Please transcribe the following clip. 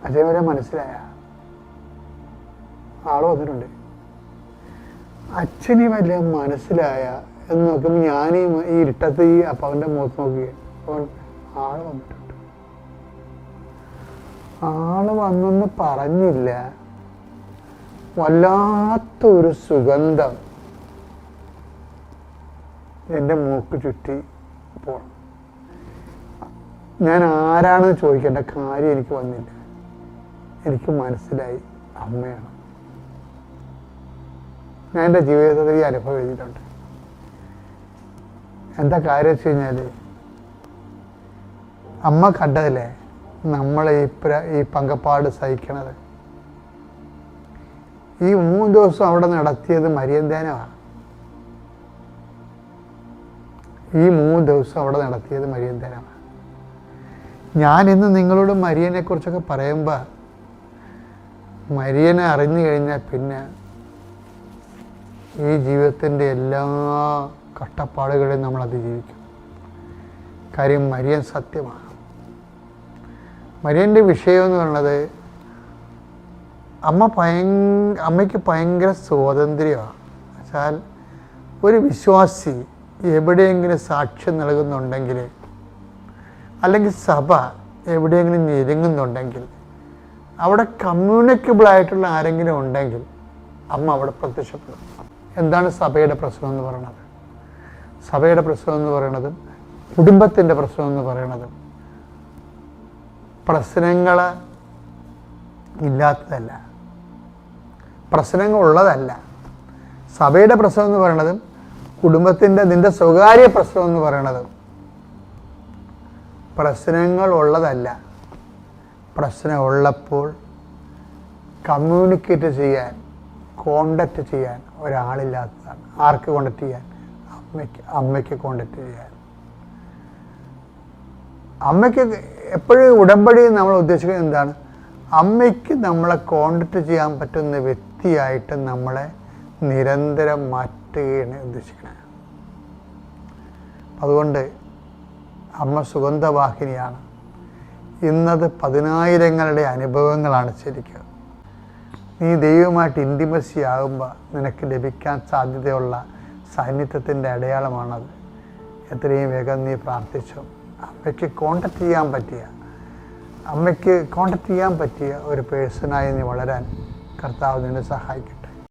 അച്ഛൻ വരെ മനസ്സിലായ ആള് വന്നിട്ടുണ്ട്. അച്ഛന് വല്ല മനസ്സിലായ എന്ന് നോക്കുമ്പോൾ ഞാൻ ഈ ഇരുട്ടത്ത് ഈ അപ്പവൻ്റെ മുഖത്ത് നോക്കുകയാണ്. അപ്പോൾ ആള് വന്നിട്ടുണ്ട്. ആള് വന്നെന്ന് പറഞ്ഞില്ല, വല്ലാത്തൊരു സുഗന്ധം എൻ്റെ മൂക്ക് ചുറ്റി പോണം. ഞാൻ ആരാണെന്ന് ചോദിക്കേണ്ട കാര്യം എനിക്ക് വന്നില്ല. എനിക്ക് മനസ്സിലായി അമ്മയാണ്. ഞാൻ എൻ്റെ ജീവിതത്തിൽ ഈ അനുഭവം എഴുതിയിട്ടുണ്ട്. എന്താ കാര്യം വെച്ച് കഴിഞ്ഞാൽ, അമ്മ കണ്ടതില്ലേ നമ്മളെ ഈ പങ്കപ്പാട് സഹിക്കണത്. ഈ 3 ദിവസം അവിടെ നടത്തിയത് മരിയന്തേനമാണ്. ഈ 3 ദിവസം അവിടെ നടത്തിയത് മരിയന്തേനമാണ്. ഞാനിന്ന് നിങ്ങളോട് മരിയനെ കുറിച്ചൊക്കെ പറയുമ്പോൾ, മരിയനെ അറിഞ്ഞു കഴിഞ്ഞാൽ പിന്നെ ഈ ജീവിതത്തിൻ്റെ എല്ലാ കഷ്ടപ്പാടുകളെയും നമ്മൾ അതിജീവിക്കും. കാര്യം മരിയൻ സത്യമാണ്. മരിയൻ്റെ വിഷയം എന്ന് പറയുന്നത്, അമ്മയ്ക്ക് ഭയങ്കര സ്വാതന്ത്ര്യമാണ്. വെച്ചാൽ ഒരു വിശ്വാസി എവിടെയെങ്കിലും സാക്ഷ്യം നൽകുന്നുണ്ടെങ്കിൽ, അല്ലെങ്കിൽ സഭ എവിടെയെങ്കിലും ഞെരുങ്ങുന്നുണ്ടെങ്കിൽ, അവിടെ കമ്മ്യൂണിക്കബിളായിട്ടുള്ള ആരെങ്കിലും ഉണ്ടെങ്കിൽ അമ്മ അവിടെ പ്രത്യക്ഷപ്പെടും. എന്താണ് സഭയുടെ പ്രശ്നം എന്ന് പറയുന്നത്? സഭയുടെ പ്രശ്നം എന്ന് പറയുന്നതും കുടുംബത്തിൻ്റെ പ്രശ്നം എന്ന് പറയുന്നതും പ്രശ്നങ്ങൾ ഇല്ലാത്തതല്ല, പ്രശ്നങ്ങളുള്ളതല്ല. സഭയുടെ പ്രശ്നം എന്ന് പറയുന്നതും കുടുംബത്തിൻ്റെ നിൻ്റെ സ്വകാര്യ പ്രശ്നം എന്ന് പറയുന്നതും പ്രശ്നങ്ങളുള്ളതല്ല. പ്രശ്നമുള്ളപ്പോൾ കമ്മ്യൂണിക്കേറ്റ് ചെയ്യാൻ, കോണ്ടാക്റ്റ് ചെയ്യാൻ ഒരാളില്ലാത്തതാണ്. ആർക്ക് കോണ്ടാക്ട് ചെയ്യാൻ? അമ്മയ്ക്ക് കോണ്ടാക്ട് ചെയ്യാൻ. അമ്മയ്ക്ക് എപ്പോഴും ഉടമ്പടി നമ്മൾ ഉദ്ദേശിക്കുന്നത് എന്താണ്? അമ്മയ്ക്ക് നമ്മളെ കോണ്ടാക്ട് ചെയ്യാൻ പറ്റുന്ന വ്യക്തിയായിട്ട് നമ്മളെ നിരന്തരം മാറ്റുകയാണ് ഉദ്ദേശിക്കുന്നത്. അതുകൊണ്ട് അമ്മ സുഗന്ധവാഹിനിയാണ്. ഇന്നത് 10,000ങ്ങളുടെ അനുഭവങ്ങളാണ് ശരിക്കും. നീ ദൈവമായിട്ട് ഇൻറ്റിമസി ആകുമ്പോൾ നിനക്ക് ലഭിക്കാൻ സാധ്യതയുള്ള സാന്നിധ്യത്തിൻ്റെ അടയാളമാണത്. എത്രയും വേഗം നീ പ്രാർത്ഥിച്ചു അമ്മയ്ക്ക് കോണ്ടാക്ട് ചെയ്യാൻ പറ്റിയ ഒരു പേഴ്സണായി നീ വളരാൻ കർത്താവ് നിന്നെ സഹായിക്കും.